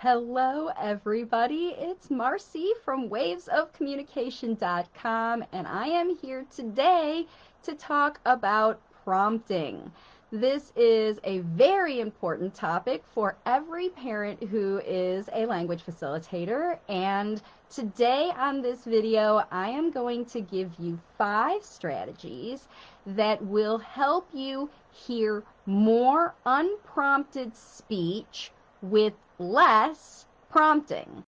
Hello, everybody. It's Marcy from wavesofcommunication.com, and I am here today to talk about prompting. This is a very important topic for every parent who is a language facilitator, and today on this video, I am going to give you 5 strategies that will help you hear more unprompted speech with less prompting.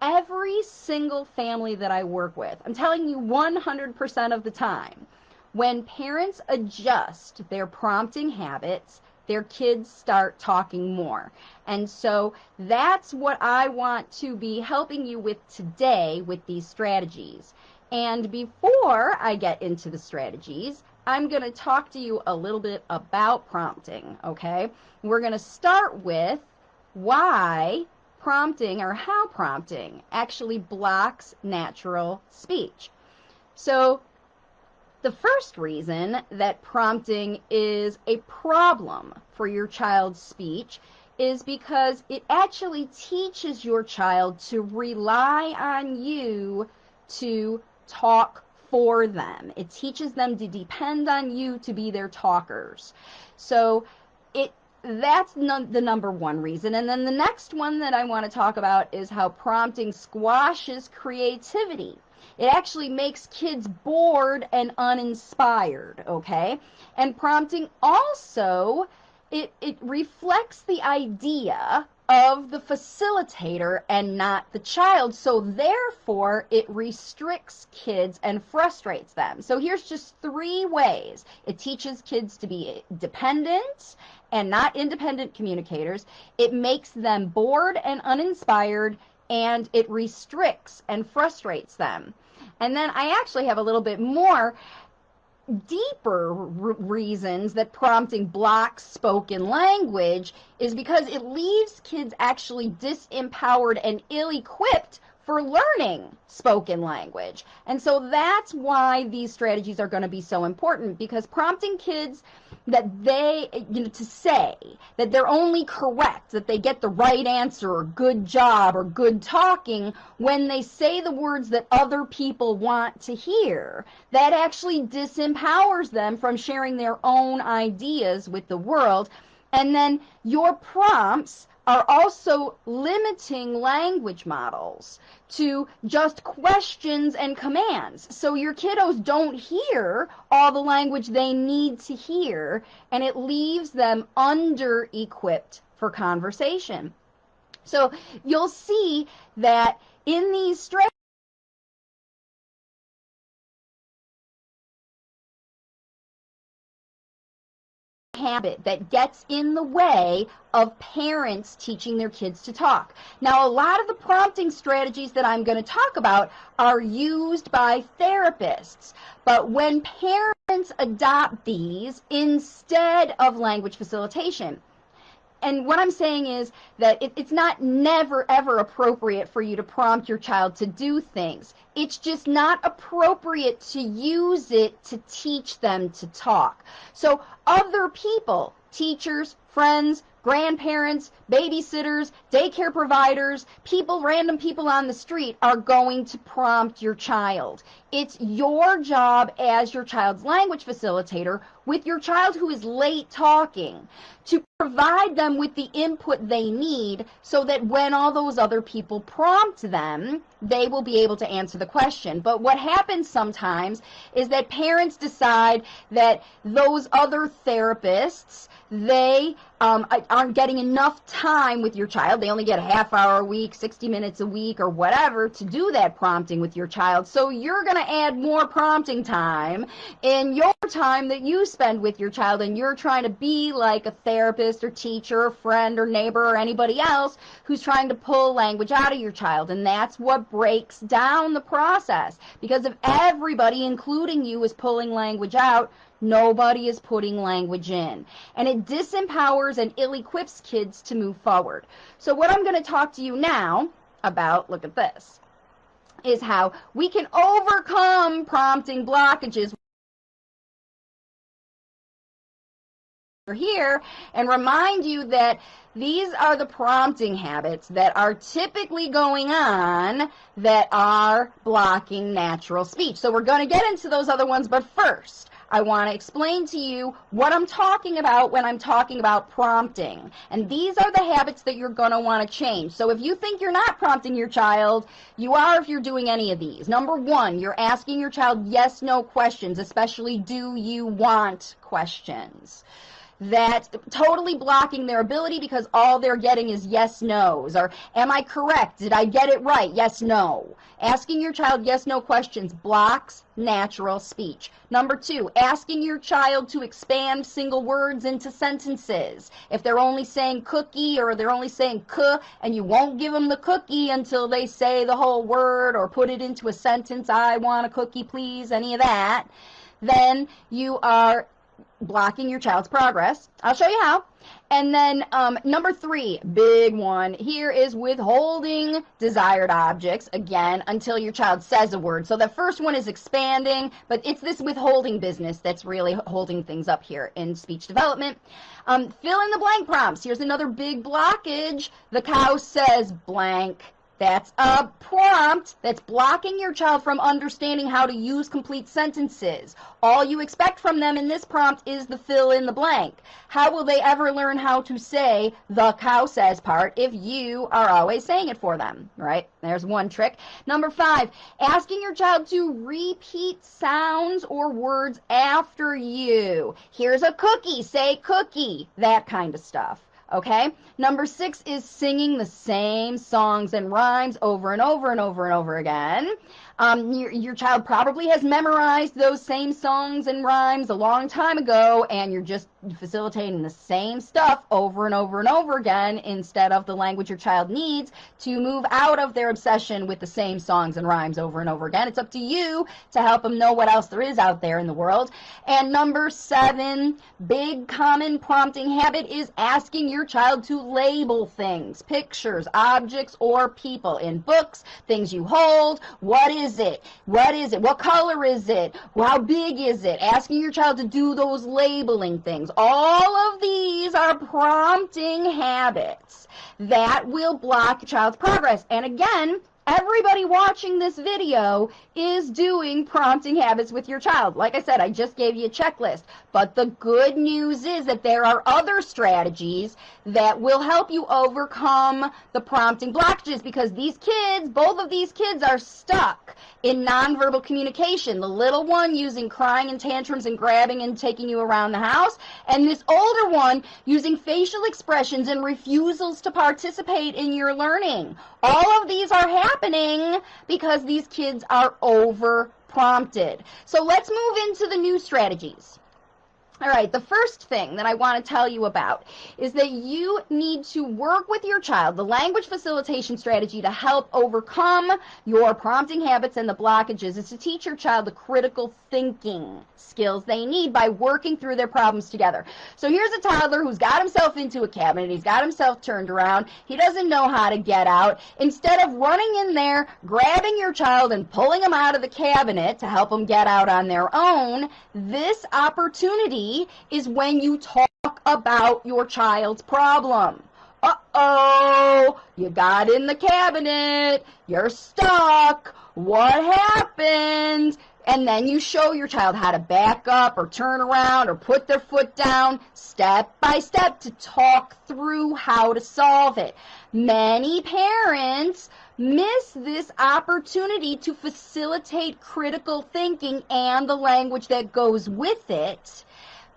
Every single family that I work with, I'm telling you 100% of the time, when parents adjust their prompting habits, their kids start talking more. And so that's what I want to be helping you with today with these strategies. And before I get into the strategies, I'm going to talk to you a little bit about prompting, okay? We're going to start with why prompting or how prompting actually blocks natural speech. So the first reason that prompting is a problem for your child's speech is because it actually teaches your child to rely on you to talk for them. It teaches them to depend on you to be their talkers. So that's the number one reason. And then the next one that I want to talk about is how prompting squashes creativity. It actually makes kids bored and uninspired, okay? And prompting also, it reflects the idea of the facilitator and not the child, so therefore it restricts kids and frustrates them. So here's just 3 ways. It teaches kids to be dependent and not independent communicators. It makes them bored and uninspired, and it restricts and frustrates them. And then I actually have a little bit more deeper reasons that prompting blocks spoken language is because it leaves kids actually disempowered and ill-equipped for learning spoken language. And so that's why these strategies are going to be so important, because prompting kids that they, to say that they're only correct, that they get the right answer or good job or good talking when they say the words that other people want to hear, that actually disempowers them from sharing their own ideas with the world. And then your prompts are also limiting language models to just questions and commands. So your kiddos don't hear all the language they need to hear, and it leaves them under-equipped for conversation. So you'll see that in these strategies, habit that gets in the way of parents teaching their kids to talk. Now, a lot of the prompting strategies that I'm going to talk about are used by therapists, but when parents adopt these instead of language facilitation, and what I'm saying is that it's not never, ever appropriate for you to prompt your child to do things. It's just not appropriate to use it to teach them to talk. So other people, teachers, friends, grandparents, babysitters, daycare providers, random people on the street are going to prompt your child. It's your job as your child's language facilitator with your child who is late talking to provide them with the input they need so that when all those other people prompt them, they will be able to answer the question. But what happens sometimes is that parents decide that those other therapists, they aren't getting enough time with your child. They only get a half hour a week, 60 minutes a week, or whatever to do that prompting with your child. So you're going to add more prompting time in your time that you spend with your child, and you're trying to be like a therapist or teacher or friend or neighbor or anybody else who's trying to pull language out of your child. And that's what breaks down the process, because if everybody, including you, is pulling language out, Nobody is putting language in. And it disempowers and ill-equips kids to move forward. So what I'm going to talk to you now about, look at this, is how we can overcome prompting blockages here, and remind you that these are the prompting habits that are typically going on that are blocking natural speech. So we're going to get into those other ones, but first I want to explain to you what I'm talking about when I'm talking about prompting. And these are the habits that you're going to want to change. So if you think you're not prompting your child, you are if you're doing any of these. Number one, you're asking your child yes/no questions, especially do you want questions. That totally blocking their ability because all they're getting is yes/no's, or am I correct? Did I get it right? Yes/no. Asking your child yes/no questions blocks natural speech. Number two, asking your child to expand single words into sentences. If they're only saying cookie or they're only saying "k" and you won't give them the cookie until they say the whole word or put it into a sentence, I want a cookie please, any of that, then you are blocking your child's progress. I'll show you how. And then number three, big one here, is withholding desired objects, again, until your child says a word. So the first one is expanding, but it's this withholding business that's really holding things up here in speech development. Fill in the blank prompts. Here's another big blockage. The cow says blank. That's a prompt that's blocking your child from understanding how to use complete sentences. All you expect from them in this prompt is the fill in the blank. How will they ever learn how to say the cow says part if you are always saying it for them, right? There's one trick. Number five, asking your child to repeat sounds or words after you. Here's a cookie, say cookie, that kind of stuff. Okay? Number six is singing the same songs and rhymes over and over and over and over again. Your child probably has memorized those same songs and rhymes a long time ago, and you're just facilitating the same stuff over and over and over again instead of the language your child needs to move out of their obsession with the same songs and rhymes over and over again. It's up to you to help them know what else there is out there in the world. And number seven, big common prompting habit is asking your child to label things, pictures, objects, or people in books, things you hold. What is it? What is it? What color is it? How big is it? Asking your child to do those labeling things. All of these are prompting habits that will block your child's progress. And again, everybody watching this video is doing prompting habits with your child. Like I said, I just gave you a checklist. But the good news is that there are other strategies that will help you overcome the prompting blockages, because these kids, both of these kids, are stuck in nonverbal communication. The little one using crying and tantrums and grabbing and taking you around the house, and this older one using facial expressions and refusals to participate in your learning. All of these are happening because these kids are over prompted. So let's move into the new strategies. All right, the first thing that I want to tell you about is that you need to work with your child, the language facilitation strategy to help overcome your prompting habits and the blockages is to teach your child the critical thinking skills they need by working through their problems together. So here's a toddler who's got himself into a cabinet, he's got himself turned around, he doesn't know how to get out. Instead of running in there, grabbing your child and pulling them out of the cabinet to help them get out on their own, this opportunity is when you talk about your child's problem. Uh-oh, you got in the cabinet, you're stuck, what happened? And then you show your child how to back up or turn around or put their foot down step by step to talk through how to solve it. Many parents miss this opportunity to facilitate critical thinking and the language that goes with it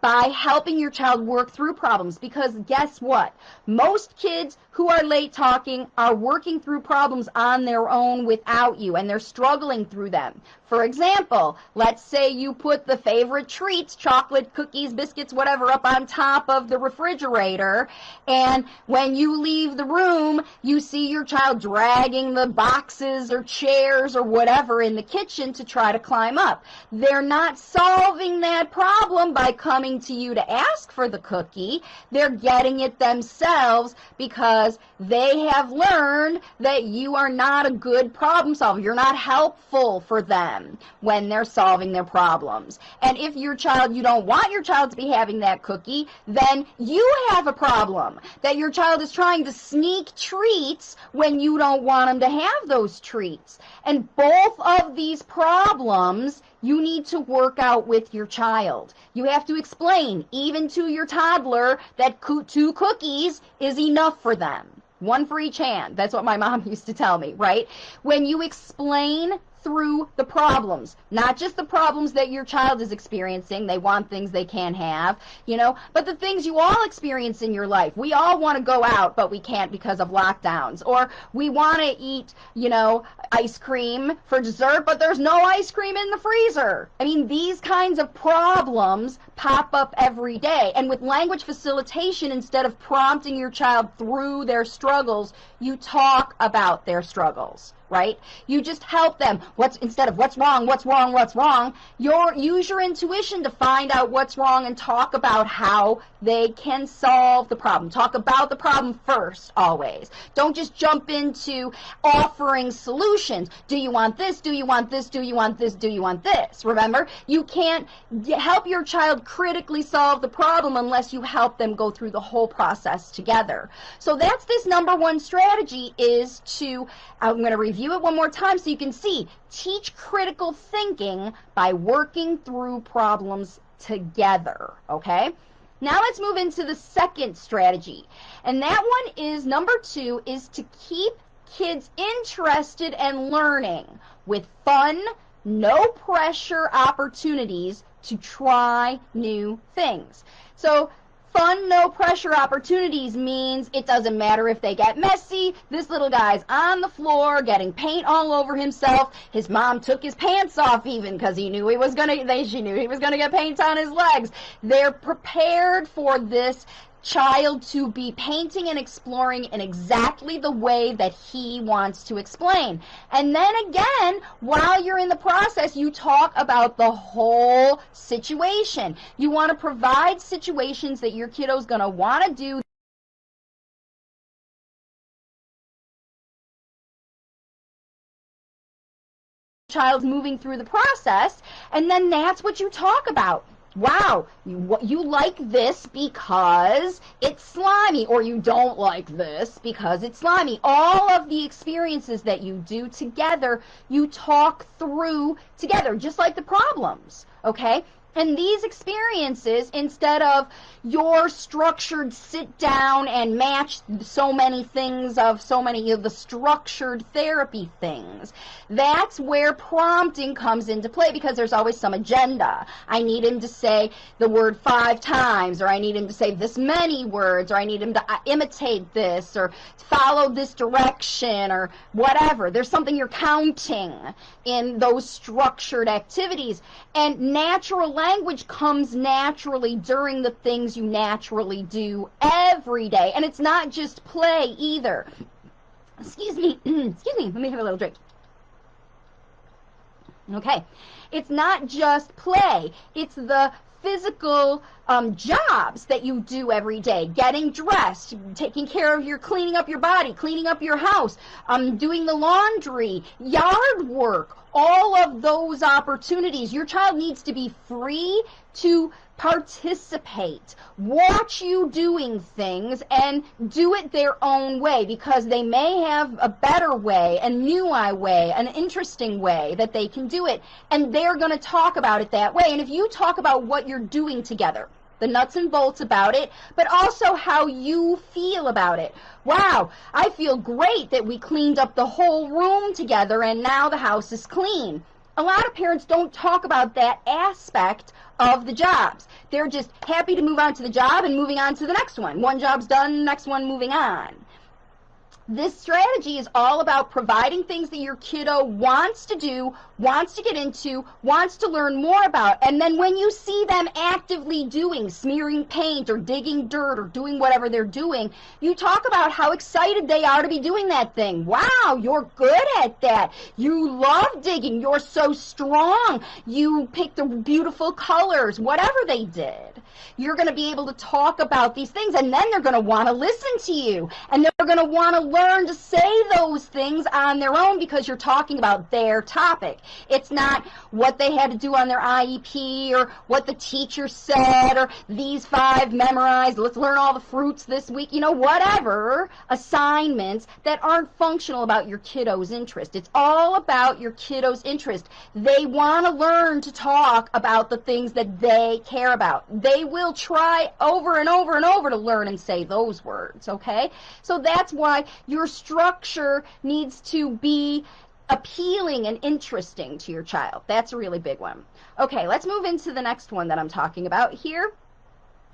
by helping your child work through problems, because guess what? Most kids who are late talking are working through problems on their own without you, and they're struggling through them. For example, let's say you put the favorite treats, chocolate, cookies, biscuits, whatever, up on top of the refrigerator, and when you leave the room, you see your child dragging the boxes or chairs or whatever in the kitchen to try to climb up. They're not solving that problem by coming to you to ask for the cookie. They're getting it themselves because they have learned that you are not a good problem solver. You're not helpful for them when they're solving their problems. And if you don't want your child to be having that cookie, then you have a problem. That your child is trying to sneak treats when you don't want them to have those treats. And both of these problems you need to work out with your child. You have to explain, even to your toddler, that 2 cookies is enough for them. 1 for each hand. That's what my mom used to tell me, right? When you explain through the problems, not just the problems that your child is experiencing. They want things they can't have, but the things you all experience in your life. We all want to go out, but we can't because of lockdowns. Or we want to eat, ice cream for dessert, but there's no ice cream in the freezer. I mean, these kinds of problems pop up every day. And with language facilitation, instead of prompting your child through their struggles, you talk about their struggles. Right? You just help them. Instead of what's wrong, use your intuition to find out what's wrong and talk about how they can solve the problem. Talk about the problem first, always. Don't just jump into offering solutions. Do you want this? Do you want this? Do you want this? Do you want this? Remember, you can't help your child critically solve the problem unless you help them go through the whole process together. So that's this number 1 strategy, is to, I'm going to review it one more time so you can see, teach critical thinking by working through problems together, okay? Now let's move into the second strategy. And that one is, number 2, is to keep kids interested and learning with fun, no pressure opportunities to try new things. So fun, no pressure opportunities means it doesn't matter if they get messy. This little guy's on the floor getting paint all over himself. His mom took his pants off even because she knew he was gonna get paint on his legs. They're prepared for this child to be painting and exploring in exactly the way that he wants to explain. And then again, while you're in the process, you talk about the whole situation. You want to provide situations that your kiddo's going to want to do. Child's moving through the process, and then that's what you talk about. Wow, you like this because it's slimy, or you don't like this because it's slimy. All of the experiences that you do together, you talk through together, just like the problems, okay? And these experiences, instead of your structured sit down and match so many things of so many of the structured therapy things, that's where prompting comes into play, because there's always some agenda. I need him to say the word 5 times, or I need him to say this many words, or I need him to imitate this, or follow this direction, or whatever. There's something you're counting in those structured activities. And natural language comes naturally during the things you naturally do every day. And it's not just play either. Excuse me, let me have a little drink. Okay, it's not just play. It's the physical jobs that you do every day. Getting dressed, taking care of cleaning up your body, cleaning up your house, doing the laundry, yard work, all of those opportunities. Your child needs to be free to participate, watch you doing things, and do it their own way, because they may have a better way, a new way, an interesting way that they can do it, and they're going to talk about it that way. And if you talk about what you're doing together, the nuts and bolts about it, but also how you feel about it. Wow, I feel great that we cleaned up the whole room together and now the house is clean. A lot of parents don't talk about that aspect of the jobs. They're just happy to move on to the job and moving on to the next one. One job's done, next one moving on. This strategy is all about providing things that your kiddo wants to do, wants to get into, wants to learn more about. And then when you see them actively doing, smearing paint or digging dirt or doing whatever they're doing, you talk about how excited they are to be doing that thing. Wow, you're good at that. You love digging. You're so strong. You pick the beautiful colors, whatever they did. You're going to be able to talk about these things, and then they're going to want to listen to you, and they're going to want to learn to say those things on their own because you're talking about their topic. It's not what they had to do on their IEP or what the teacher said or these 5 memorized, let's learn all the fruits this week, you know, whatever assignments that aren't functional about your kiddo's interest. It's all about your kiddo's interest. They want to learn to talk about the things that they care about. They will try over and over and over to learn and say those words, okay? So that's why your structure needs to be appealing and interesting to your child. That's a really big one. Okay, let's move into the next one that I'm talking about here.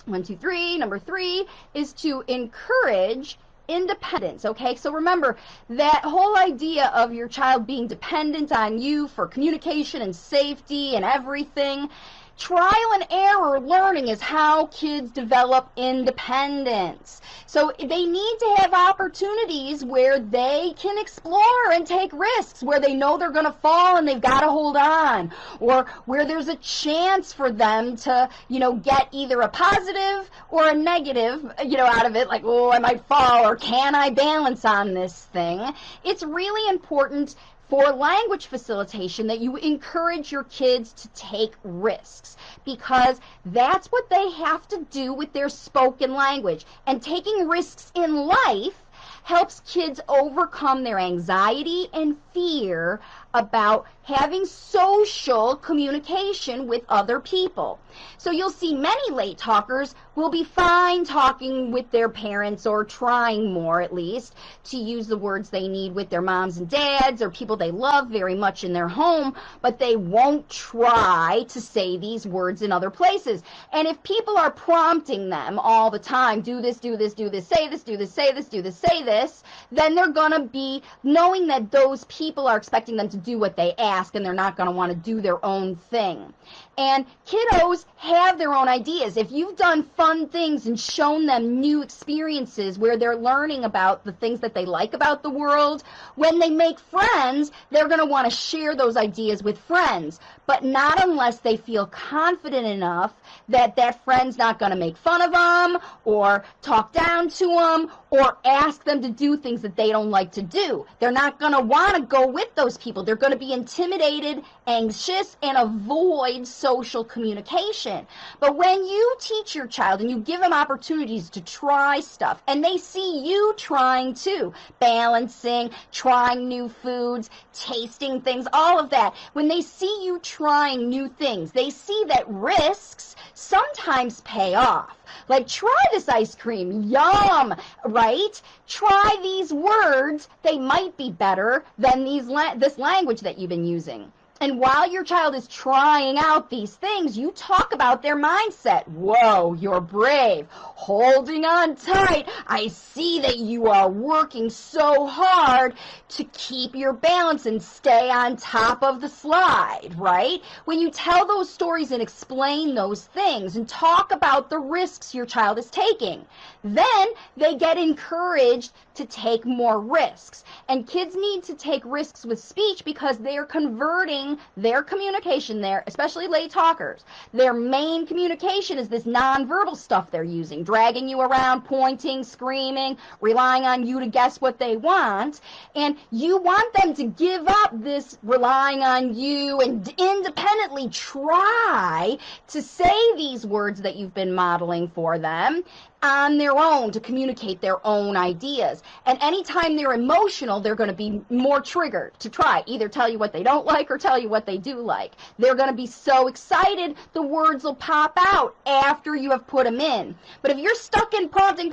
1, 2, 3. Number 3 is to encourage independence, okay? So remember, that whole idea of your child being dependent on you for communication and safety and everything, trial and error learning is how kids develop independence. So they need to have opportunities where they can explore and take risks, where they know they're going to fall and they've got to hold on, or where there's a chance for them to, you know, get either a positive or a negative, you know, out of it, like, oh, I might fall, or can I balance on this thing? It's really important for language facilitation that you encourage your kids to take risks, because that's what they have to do with their spoken language. And taking risks in life helps kids overcome their anxiety and fear about having social communication with other people. So you'll see many late talkers will be fine talking with their parents, or trying more at least to use the words they need with their moms and dads or people they love very much in their home, but they won't try to say these words in other places. And if people are prompting them all the time, do this, do this, do this, say this, do this, say this, do this, say this, then they're going to be knowing that those people are expecting them to do what they ask, and they're not going to want to do their own thing. And kiddos have their own ideas. If you've done fun things and shown them new experiences where they're learning about the things that they like about the world, when they make friends, they're going to want to share those ideas with friends, but not unless they feel confident enough that that friend's not going to make fun of them or talk down to them or ask them to do things that they don't like to do. They're not going to want to go with those people. They're going to be intimidated, anxious, and avoid social communication. But when you teach your child and you give them opportunities to try stuff, and they see you trying too, balancing, trying new foods, tasting things, all of that, when they see you trying new things, they see that risks sometimes pay off. Like, try this ice cream, yum, right? Try these words, they might be better than this language that you've been using. And while your child is trying out these things, you talk about their mindset. Whoa, you're brave. Holding on tight. I see that you are working so hard to keep your balance and stay on top of the slide, right? When you tell those stories and explain those things and talk about the risks your child is taking, then they get encouraged to take more risks. And kids need to take risks with speech because they are converting their communication there, especially late talkers. Their main communication is this nonverbal stuff they're using, dragging you around, pointing, screaming, relying on you to guess what they want. And you want them to give up this relying on you and independently try to say these words that you've been modeling for them on their own, to communicate their own ideas. And anytime they're emotional, they're going to be more triggered to try, either tell you what they don't like or tell you what they do like. They're going to be so excited, the words will pop out after you have put them in. But if you're stuck in prompting,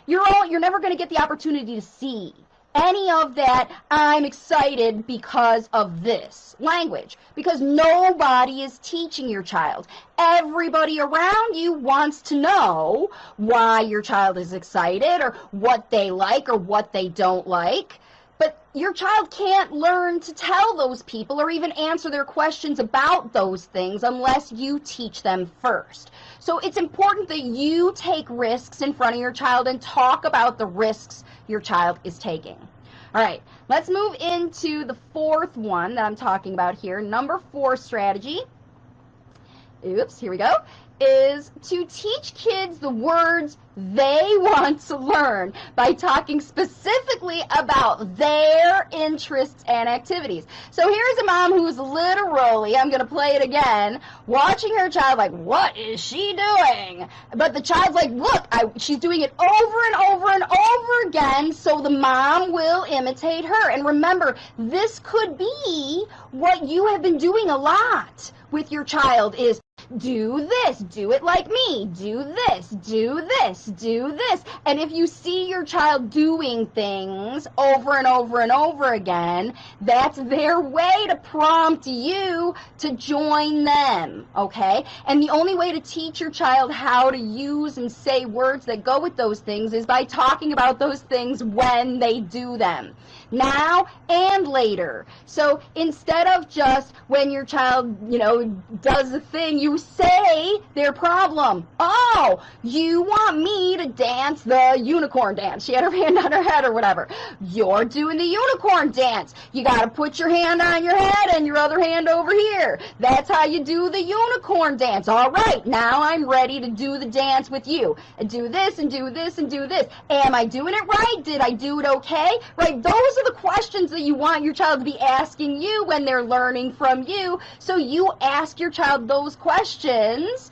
you're never going to get the opportunity to see any of that I'm excited because of this language, because nobody is teaching your child. Everybody around you wants to know why your child is excited or what they like or what they don't like. But your child can't learn to tell those people or even answer their questions about those things unless you teach them first. So it's important that you take risks in front of your child and talk about the risks your child is taking. All right, let's move into the fourth one that I'm talking about here. Number 4 strategy, here we go, is to teach kids the words they want to learn by talking specifically about their interests and activities. So here's a mom who's literally, I'm going to play it again, watching her child like, what is she doing? But the child's like, look, she's doing it over and over and over again, so the mom will imitate her. And remember, this could be what you have been doing a lot with your child is, do this, do it like me, do this, do this, do this. And if you see your child doing things over and over and over again, that's their way to prompt you to join them, okay? And the only way to teach your child how to use and say words that go with those things is by talking about those things when they do them, now and later. So instead of just when your child, does a thing, you say their problem. Oh, you want me to dance the unicorn dance. She had her hand on her head or whatever. You're doing the unicorn dance. You got to put your hand on your head and your other hand over here. That's how you do the unicorn dance. All right, now I'm ready to do the dance with you. And do this and do this and do this. Am I doing it right? Did I do it okay? Right, those are the questions that you want your child to be asking you when they're learning from you. So you ask your child those questions,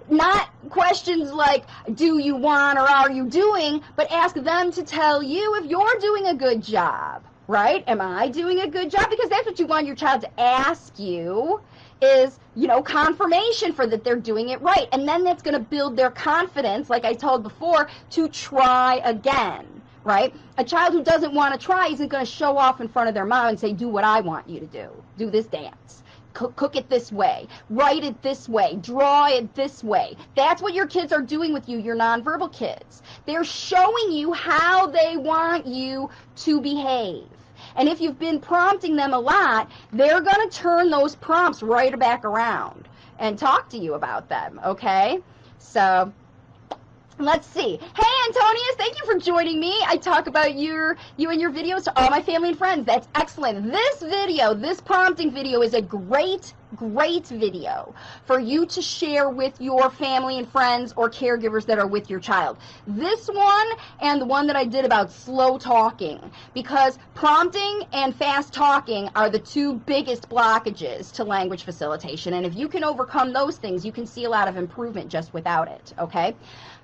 not questions like, do you want or are you doing, but ask them to tell you if you're doing a good job, right? Am I doing a good job? Because that's what you want your child to ask you is, confirmation for that they're doing it right. And then that's going to build their confidence, like I told before, to try again. Right? A child who doesn't want to try isn't going to show off in front of their mom and say, do what I want you to do. Do this dance. Cook it this way. Write it this way. Draw it this way. That's what your kids are doing with you, your nonverbal kids. They're showing you how they want you to behave. And if you've been prompting them a lot, they're going to turn those prompts right back around and talk to you about them, okay? So let's see. Hey, Antonius, thank you for joining me. I talk about you and your videos to all my family and friends. That's excellent. This video, this prompting video is a great video for you to share with your family and friends or caregivers that are with your child. This one and the one that I did about slow talking, because prompting and fast talking are the 2 biggest blockages to language facilitation. And if you can overcome those things, you can see a lot of improvement just without it, okay?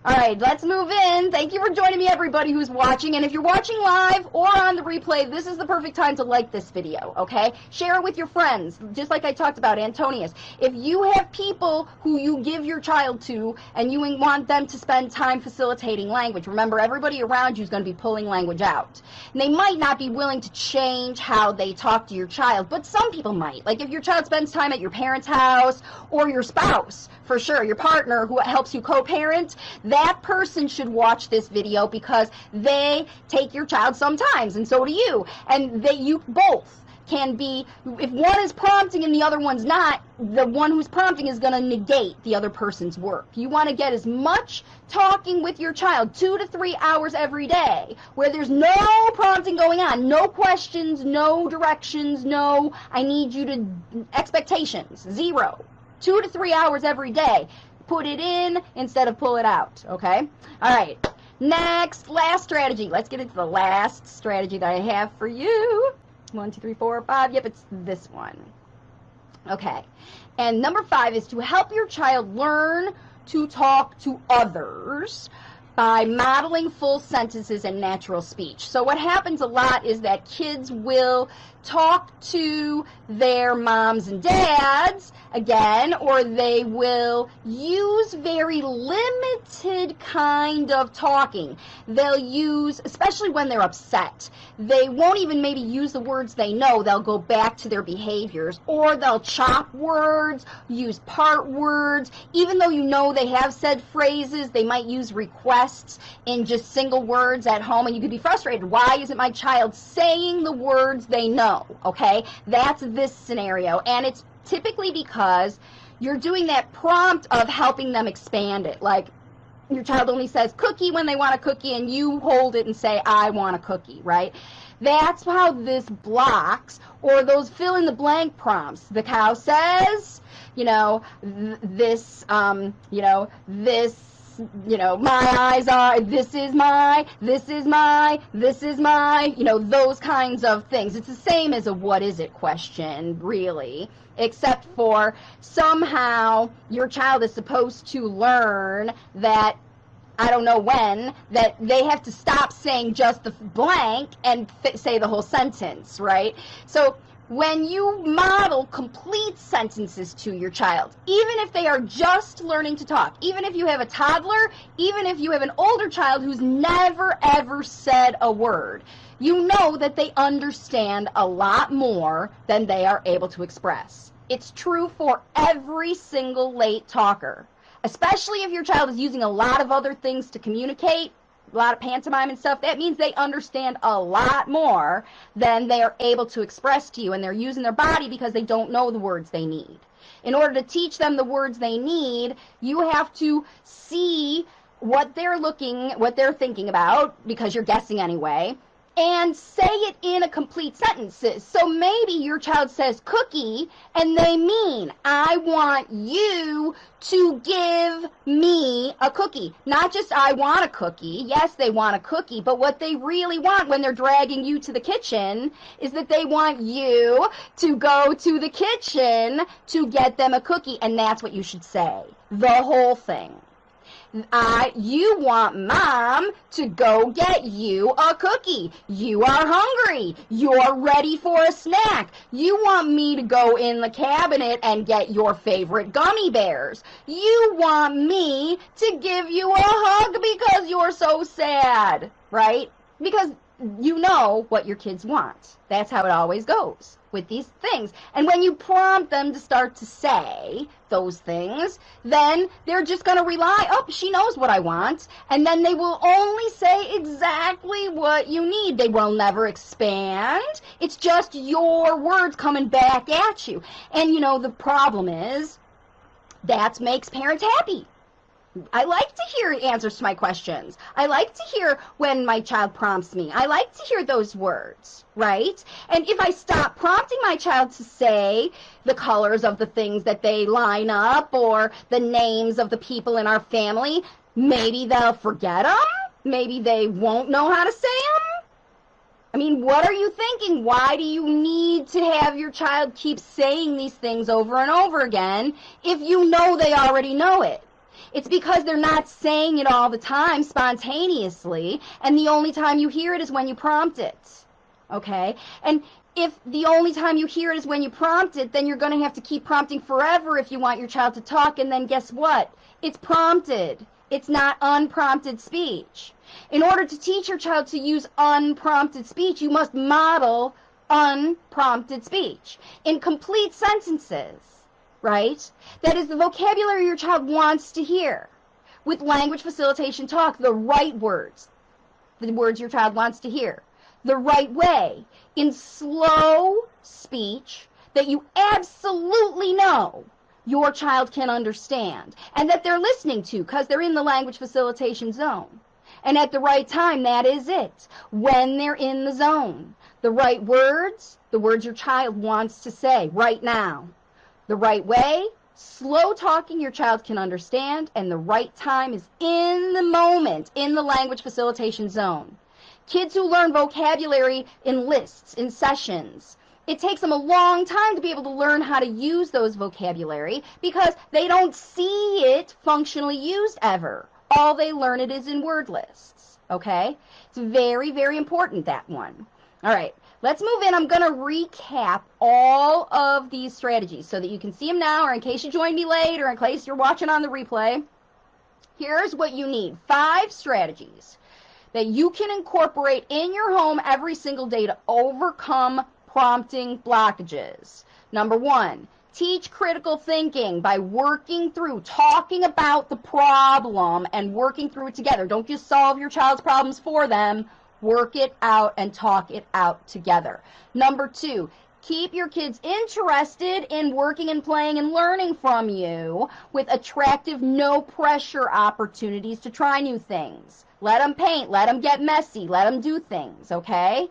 All right, let's move in. Thank you for joining me, everybody who's watching. And if you're watching live or on the replay, this is the perfect time to like this video, okay? Share it with your friends, just like I talked about Antonius. If you have people who you give your child to and you want them to spend time facilitating language, remember, everybody around you is going to be pulling language out. And they might not be willing to change how they talk to your child, but some people might. Like if your child spends time at your parents' house or your spouse, for sure, your partner who helps you co-parent, that person should watch this video because they take your child sometimes, and so do you. And you both can be, if one is prompting and the other one's not, the one who's prompting is going to negate the other person's work. You want to get as much talking with your child, 2 to 3 hours every day, where there's no prompting going on, no questions, no directions, no, I need you to, expectations, 0. 2 to 3 hours every day. Put it in instead of pull it out, okay? All right, next, last strategy. Let's get into the last strategy that I have for you. 1, 2, 3, 4, 5. Yep, it's this one. Okay, and number 5 is to help your child learn to talk to others by modeling full sentences and natural speech. So what happens a lot is that kids will talk to their moms and dads again, or they will use very limited kind of talking. They'll use, especially when they're upset, they won't even maybe use the words they know. They'll go back to their behaviors, or they'll chop words, use part words. Even though you know they have said phrases, they might use requests in just single words at home, and you could be frustrated. Why isn't my child saying the words they know? Okay, that's this scenario, and it's typically because you're doing that prompt of helping them expand it. Like, your child only says cookie when they want a cookie, and you hold it and say, I want a cookie, right? That's how this blocks, or those fill-in-the-blank prompts. The cow says, this, my eyes are, this is my, those kinds of things. It's the same as a what is it question, really, except for somehow your child is supposed to learn that, I don't know when, that they have to stop saying just the blank and say the whole sentence, right? So when you model complete sentences to your child, even if they are just learning to talk, even if you have a toddler, even if you have an older child who's never ever said a word, you know that they understand a lot more than they are able to express. It's true for every single late talker, especially if your child is using a lot of other things to communicate, a lot of pantomime and stuff. That means they understand a lot more than they are able to express to you, and they're using their body because they don't know the words they need. In order to teach them the words they need, you have to see what they're thinking about, because you're guessing anyway, and say it in a complete sentence. So maybe your child says cookie, and they mean, I want you to give me a cookie. Not just I want a cookie. Yes, they want a cookie, but what they really want when they're dragging you to the kitchen is that they want you to go to the kitchen to get them a cookie, and that's what you should say. The whole thing. You want mom to go get you a cookie. You are hungry. You're ready for a snack. You want me to go in the cabinet and get your favorite gummy bears. You want me to give you a hug because you're so sad, right? Because you know what your kids want. That's how it always goes with these things. And when you prompt them to start to say those things, then they're just going to rely, oh, she knows what I want, and then they will only say exactly what you need. They will never expand. It's just your words coming back at you. And the problem is that makes parents happy. I like to hear answers to my questions. I like to hear when my child prompts me. I like to hear those words, right? And if I stop prompting my child to say the colors of the things that they line up or the names of the people in our family, maybe they'll forget them. Maybe they won't know how to say them. I mean, what are you thinking? Why do you need to have your child keep saying these things over and over again if you know they already know it? It's because they're not saying it all the time spontaneously, and the only time you hear it is when you prompt it, okay? And if the only time you hear it is when you prompt it, then you're going to have to keep prompting forever if you want your child to talk, and then guess what? It's prompted. It's not unprompted speech. In order to teach your child to use unprompted speech, you must model unprompted speech in complete sentences. Right? That is the vocabulary your child wants to hear. With language facilitation talk, the right words, the words your child wants to hear, the right way, in slow speech that you absolutely know your child can understand and that they're listening to because they're in the language facilitation zone. And at the right time, that is it. When they're in the zone, the right words, the words your child wants to say right now. The right way, slow talking your child can understand, and the right time is in the moment, in the language facilitation zone. Kids who learn vocabulary in lists, in sessions, it takes them a long time to be able to learn how to use those vocabulary because they don't see it functionally used ever. All they learn it is in word lists, okay? It's very, very important, that one. All right. let's move in. I'm going to recap all of these strategies so that you can see them now, or in case you joined me late, or in case you're watching on the replay. Here's what you need. 5 strategies that you can incorporate in your home every single day to overcome prompting blockages. Number 1, teach critical thinking by working through, talking about the problem and working through it together. Don't just solve your child's problems for them. Work it out and talk it out together. Number 2, keep your kids interested in working and playing and learning from you with attractive, no-pressure opportunities to try new things. Let them paint, let them get messy, let them do things, okay?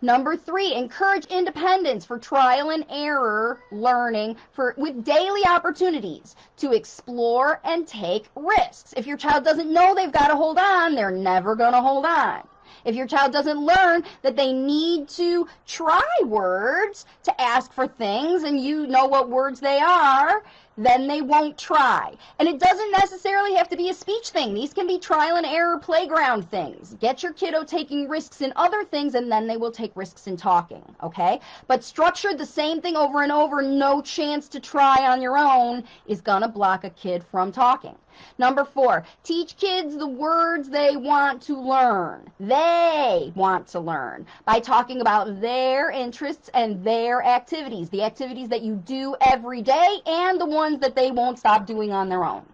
Number 3, encourage independence for trial and error learning with daily opportunities to explore and take risks. If your child doesn't know they've got to hold on, they're never going to hold on. If your child doesn't learn that they need to try words to ask for things and you know what words they are, then they won't try. And it doesn't necessarily have to be a speech thing. These can be trial and error playground things. Get your kiddo taking risks in other things, and then they will take risks in talking, okay? But structured the same thing over and over, no chance to try on your own, is going to block a kid from talking. Number 4, teach kids the words they want to learn. They want to learn by talking about their interests and their activities, the activities that you do every day and the ones that they won't stop doing on their own.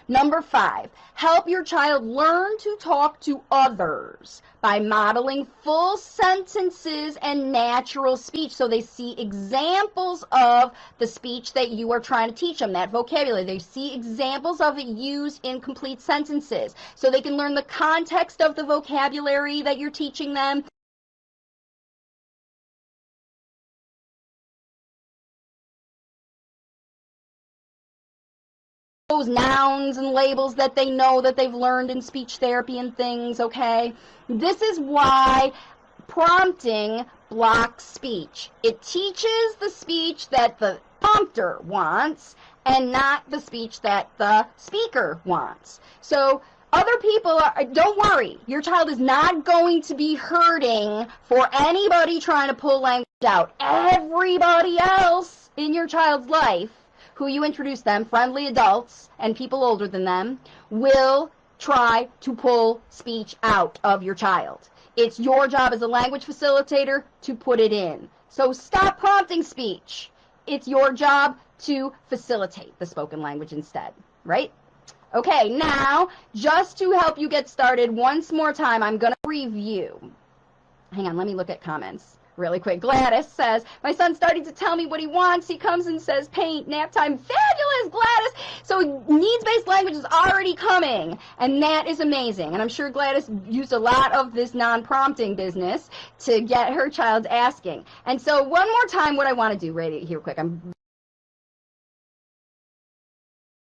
Number 5, help your child learn to talk to others by modeling full sentences and natural speech, so they see examples of the speech that you are trying to teach them, that vocabulary. They see examples of it used in complete sentences, so they can learn the context of the vocabulary that you're teaching them. Those nouns and labels that they know that they've learned in speech therapy and things, okay? This is why prompting blocks speech. It teaches the speech that the prompter wants and not the speech that the speaker wants. So other people don't worry. Your child is not going to be hurting for anybody trying to pull language out. Everybody else in your child's life who you introduce them, friendly adults and people older than them, will try to pull speech out of your child. It's your job as a language facilitator to put it in. So stop prompting speech. It's your job to facilitate the spoken language instead, right? Okay, now, just to help you get started once more time, I'm going to review. Hang on, let me look at comments really quick. Gladys says, my son's starting to tell me what he wants. He comes and says, paint, nap time. Fabulous, Gladys. So needs-based language is already coming, and that is amazing. And I'm sure Gladys used a lot of this non-prompting business to get her child asking. And so one more time, what I want to do right here quick.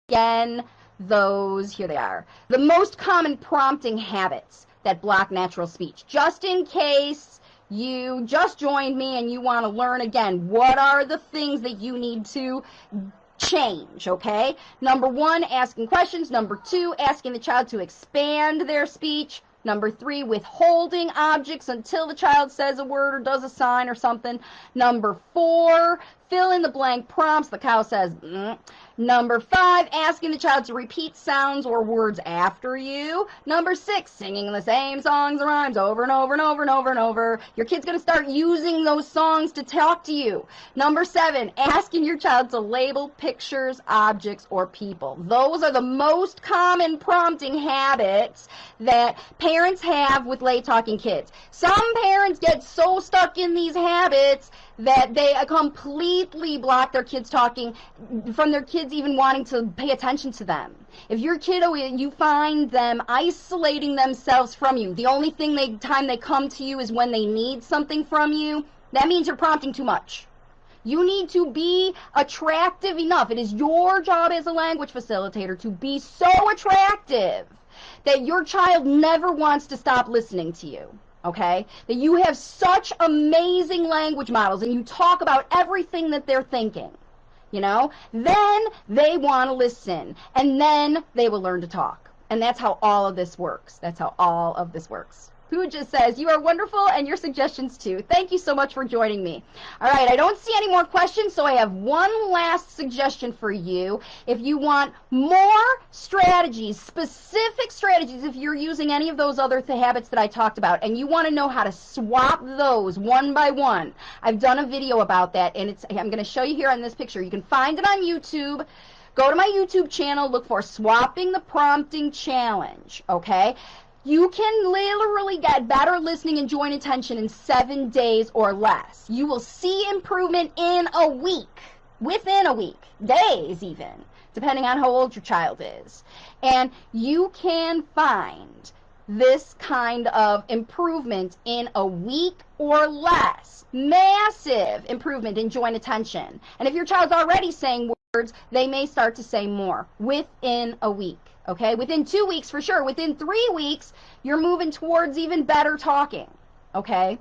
Again, here they are. The most common prompting habits that block natural speech. Just in case you just joined me and you want to learn again, what are the things that you need to change, okay? Number 1, asking questions. Number 2, asking the child to expand their speech. Number 3, withholding objects until the child says a word or does a sign or something. Number 4, fill in the blank prompts. The cow says, Number 5, asking the child to repeat sounds or words after you. Number 6, singing the same songs or rhymes over and over and over and over and over. Your kid's going to start using those songs to talk to you. Number 7, asking your child to label pictures, objects, or people. Those are the most common prompting habits that parents have with late talking kids. Some parents get so stuck in these habits that they completely block their kids talking from their kids even wanting to pay attention to them. If your kiddo, you find them isolating themselves from you, the only time they come to you is when they need something from you, that means you're prompting too much. You need to be attractive enough. It is your job as a language facilitator to be so attractive that your child never wants to stop listening to you. Okay, that you have such amazing language models and you talk about everything that they're thinking, you know, then they want to listen and then they will learn to talk. And that's how all of this works. That's how all of this works. Pooja says, you are wonderful and your suggestions too. Thank you so much for joining me. All right, I don't see any more questions, so I have one last suggestion for you. If you want more strategies, specific strategies, if you're using any of those other habits that I talked about, and you want to know how to swap those one by one, I've done a video about that, and I'm going to show you here on this picture. You can find it on YouTube. Go to my YouTube channel, look for Swapping the Prompting Challenge, okay? You can literally get better listening and joint attention in 7 days or less. You will see improvement in a week, within a week, days even, depending on how old your child is. And you can find this kind of improvement in a week or less. Massive improvement in joint attention. And if your child's already saying words, they may start to say more within a week. Okay, within 2 weeks for sure. Within 3 weeks, you're moving towards even better talking. Okay,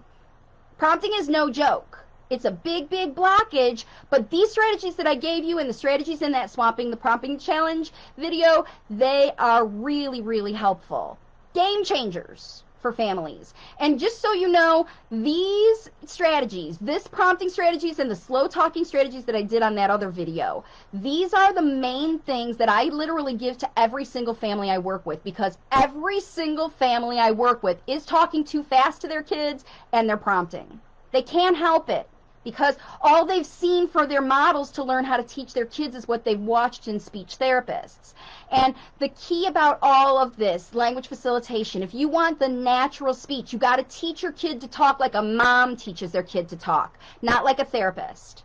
prompting is no joke. It's a big, big blockage, but these strategies that I gave you and the strategies in that Swapping the Prompting Challenge video, they are really, really helpful. Game changers for families. And just so you know, these strategies, this prompting strategies and the slow talking strategies that I did on that other video, these are the main things that I literally give to every single family I work with, because every single family I work with is talking too fast to their kids and they're prompting. They can't help it, because all they've seen for their models to learn how to teach their kids is what they've watched in speech therapists. And the key about all of this, language facilitation, if you want the natural speech, you got to teach your kid to talk like a mom teaches their kid to talk, not like a therapist.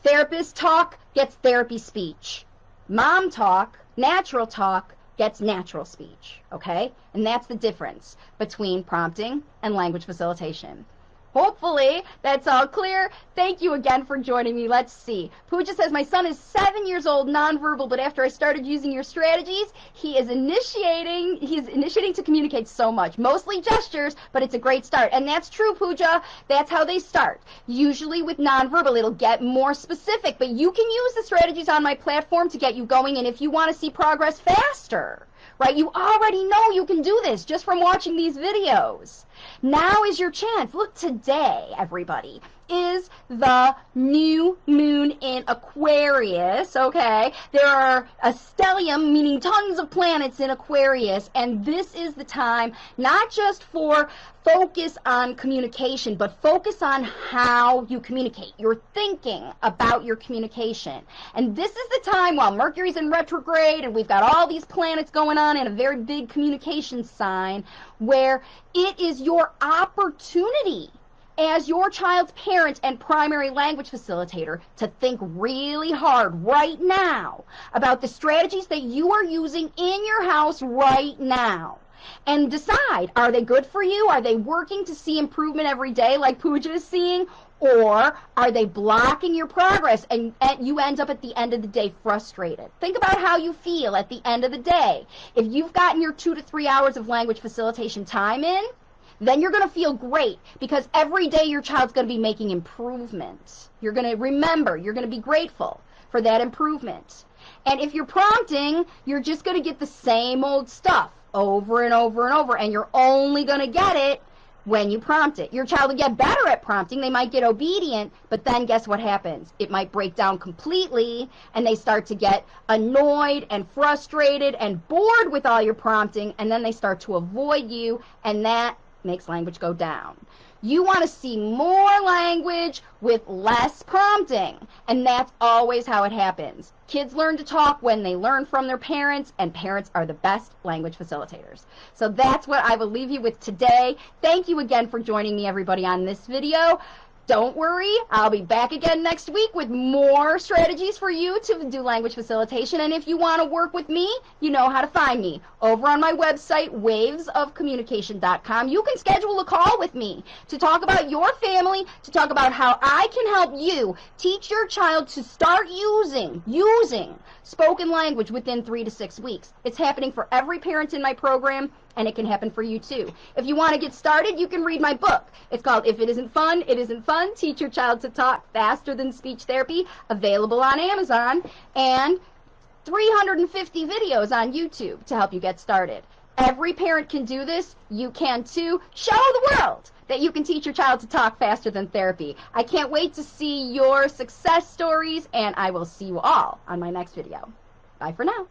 Therapist talk gets therapy speech. Mom talk, natural talk, gets natural speech, okay? And that's the difference between prompting and language facilitation. Hopefully that's all clear. Thank you again for joining me. Let's see. Pooja says, my son is 7 years old, nonverbal, but after I started using your strategies, he's initiating to communicate so much. Mostly gestures, but it's a great start. And that's true, Pooja. That's how they start. Usually with nonverbal, it'll get more specific, but you can use the strategies on my platform to get you going, and if you want to see progress faster, right? You already know you can do this just from watching these videos. Now is your chance. Look, today, everybody, is the new moon in Aquarius, okay? There are a stellium, meaning tons of planets in Aquarius, and this is the time not just for focus on communication, but focus on how you communicate. You're thinking about your communication. And this is the time while Mercury's in retrograde and we've got all these planets going on in a very big communication sign, where it is your opportunity as your child's parent and primary language facilitator to think really hard right now about the strategies that you are using in your house right now. And decide, are they good for you? Are they working to see improvement every day like Pooja is seeing? Or are they blocking your progress and you end up at the end of the day frustrated? Think about how you feel at the end of the day. If you've gotten your 2 to 3 hours of language facilitation time in, then you're going to feel great, because every day your child's going to be making improvements. You're going to remember, you're going to be grateful for that improvement. And if you're prompting, you're just going to get the same old stuff over and over and over, and you're only going to get it when you prompt it. Your child will get better at prompting. They might get obedient, but then guess what happens? It might break down completely, and they start to get annoyed and frustrated and bored with all your prompting, and then they start to avoid you, and that makes language go down. You want to see more language with less prompting, and that's always how it happens. Kids learn to talk when they learn from their parents, and parents are the best language facilitators. So that's what I will leave you with today. Thank you again for joining me, everybody, on this video. Don't worry, I'll be back again next week with more strategies for you to do language facilitation. And if you want to work with me, you know how to find me. Over on my website, wavesofcommunication.com, you can schedule a call with me to talk about your family, to talk about how I can help you teach your child to start using spoken language within 3 to 6 weeks. It's happening for every parent in my program, and it can happen for you too. If you want to get started, you can read my book. It's called If It Isn't Fun, It Isn't Fun. Teach your child to talk faster than speech therapy. Available on Amazon, and 350 videos on YouTube to help you get started. Every parent can do this. You can too. Show the world that you can teach your child to talk faster than therapy. I can't wait to see your success stories, and I will see you all on my next video. Bye for now.